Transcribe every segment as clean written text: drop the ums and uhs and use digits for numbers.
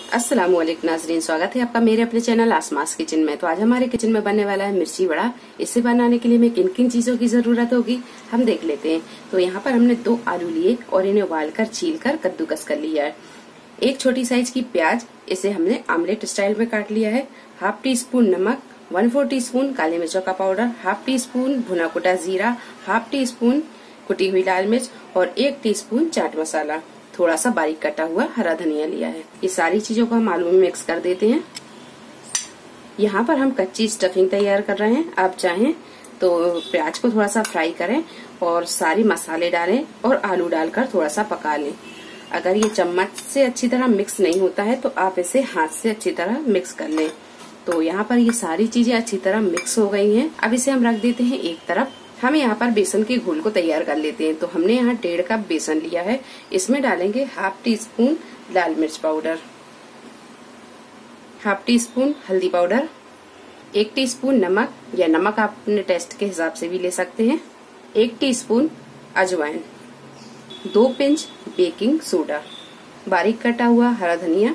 अस्सलामुअलैकुम नाज़रीन, स्वागत है आपका मेरे अपने चैनल आसमास किचन में। तो आज हमारे किचन में बनने वाला है मिर्ची बड़ा। इसे बनाने के लिए हमें किन किन चीजों की जरूरत होगी हम देख लेते हैं। तो यहाँ पर हमने 2 आलू लिए और इन्हें उबालकर छीलकर कद्दूकस कर लिया है। 1 छोटी साइज की प्याज, इसे हमने आमलेट स्टाइल में काट लिया है। हाफ टी स्पून नमक, 1/4 टीस्पून काली मिर्चों का पाउडर, हाफ टी स्पून भुना कुटा जीरा, हाफ टी स्पून कुटी हुई लाल मिर्च और 1 टीस्पून चाट मसाला, थोड़ा सा बारीक कटा हुआ हरा धनिया लिया है। ये सारी चीजों को हम आलू में मिक्स कर देते हैं। यहाँ पर हम कच्ची स्टफिंग तैयार कर रहे हैं। आप चाहें तो प्याज को थोड़ा सा फ्राई करें और सारे मसाले डालें और आलू डालकर थोड़ा सा पका लें। अगर ये चम्मच से अच्छी तरह मिक्स नहीं होता है तो आप इसे हाथ से अच्छी तरह मिक्स कर लें। तो यहाँ पर ये सारी चीजें अच्छी तरह मिक्स हो गई हैं। अब इसे हम रख देते हैं एक तरफ। हम यहाँ पर बेसन के घोल को तैयार कर लेते हैं। तो हमने यहाँ 1.5 कप बेसन लिया है। इसमें डालेंगे हाफ टी स्पून लाल मिर्च पाउडर, हाफ टी स्पून हल्दी पाउडर, 1 टीस्पून नमक या नमक आप अपने टेस्ट के हिसाब से भी ले सकते हैं, 1 टीस्पून अजवाइन, 2 पिंच बेकिंग सोडा, बारीक कटा हुआ हरा धनिया।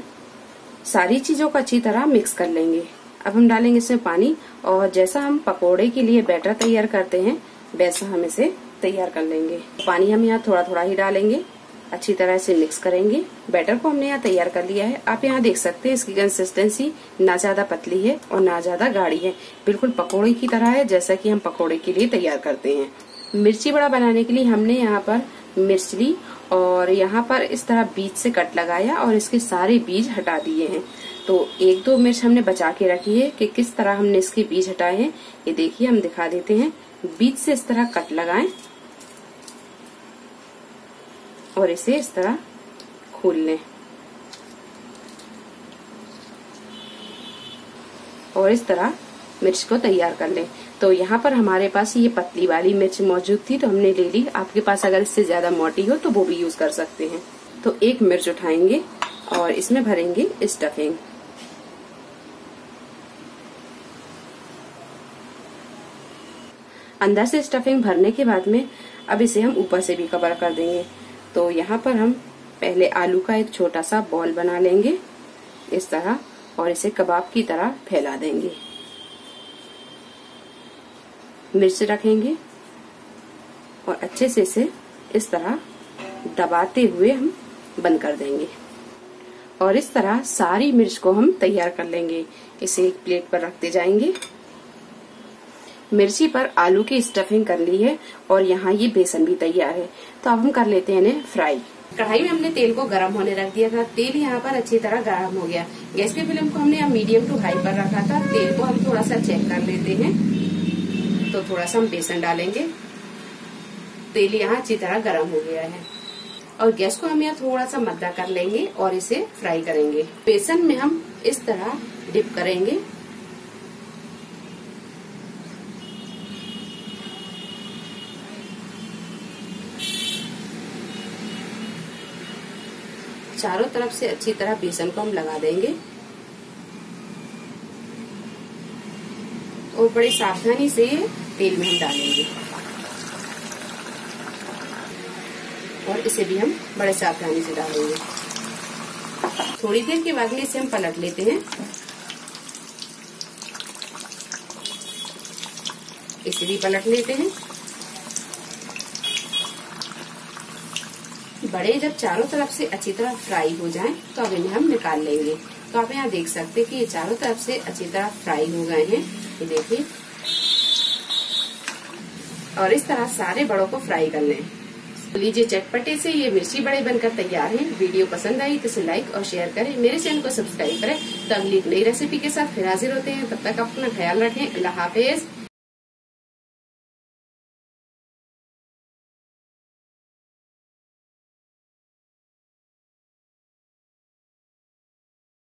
सारी चीजों को अच्छी तरह मिक्स कर लेंगे। अब हम डालेंगे इसमें पानी और जैसा हम पकोड़े के लिए बैटर तैयार करते हैं वैसा हम इसे तैयार कर लेंगे। पानी हम यहाँ थोड़ा थोड़ा ही डालेंगे, अच्छी तरह से मिक्स करेंगे। बैटर को हमने यहाँ तैयार कर लिया है। आप यहाँ देख सकते हैं इसकी कंसिस्टेंसी ना ज्यादा पतली है और ना ज्यादा गाढ़ी है, बिल्कुल पकोड़े की तरह है जैसा कि हम पकोड़े के लिए तैयार करते हैं। मिर्ची बड़ा बनाने के लिए हमने यहाँ पर मिर्च ली और यहाँ पर इस तरह बीज से कट लगाया और इसके सारे बीज हटा दिए हैं। तो 1-2 मिर्च हमने बचा के रखी है कि किस तरह हमने इसके बीज हटाए हैं। ये देखिए हम दिखा देते हैं। बीज से इस तरह कट लगाएं और इसे इस तरह खोल लें और इस तरह मिर्च को तैयार कर लें। तो यहाँ पर हमारे पास ये पतली वाली मिर्च मौजूद थी तो हमने ले ली। आपके पास अगर इससे ज्यादा मोटी हो तो वो भी यूज कर सकते हैं। तो 1 मिर्च उठाएंगे और इसमें भरेंगे स्टफिंग। अंदर से स्टफिंग भरने के बाद में अब इसे हम ऊपर से भी कवर कर देंगे। तो यहाँ पर हम पहले आलू का एक छोटा सा बॉल बना लेंगे इस तरह और इसे कबाब की तरह फैला देंगे। मिर्च रखेंगे और अच्छे से इसे इस तरह दबाते हुए हम बंद कर देंगे और इस तरह सारी मिर्च को हम तैयार कर लेंगे। इसे एक प्लेट पर रखते जाएंगे। मिर्ची पर आलू की स्टफिंग कर ली है और यहाँ ये बेसन भी तैयार है। तो अब हम कर लेते हैं इन्हें फ्राई। कढ़ाई में हमने तेल को गर्म होने रख दिया था। तेल यहाँ पर अच्छी तरह गर्म हो गया। गैस की फ्लेम को हमने यहाँ मीडियम टू हाई पर रखा था। तेल को हम थोड़ा सा चेक कर लेते हैं। तो थोड़ा सा हम बेसन डालेंगे। तेल यहाँ अच्छी तरह गर्म हो गया है और गैस को हम यहाँ थोड़ा सा मद्दा कर लेंगे और इसे फ्राई करेंगे। बेसन में हम इस तरह डिप करेंगे। चारों तरफ से अच्छी तरह बेसन को हम लगा देंगे और बड़ी सावधानी से तेल में हम डालेंगे और इसे भी हम बड़े सावधानी से डालेंगे। थोड़ी देर के बाद में इसे हम पलट लेते हैं। इसे भी पलट लेते हैं। बड़े जब चारों तरफ से अच्छी तरह फ्राई हो जाएं तो अब इन्हें हम निकाल लेंगे। तो आप यहाँ देख सकते हैं कि ये चारों तरफ से अच्छी तरह फ्राई हो गए हैं। ये देखिए और इस तरह सारे बड़ों को फ्राई कर लें। लीजिए चटपटे से ये मिर्ची बड़े बनकर तैयार हैं। वीडियो पसंद आई तो इसे लाइक और शेयर करें। मेरे चैनल को सब्सक्राइब करें। तो अगली एक नई रेसिपी के साथ फिर हाजिर होते हैं। तब तक अपना ख्याल रखें। अल्लाह हाफिज।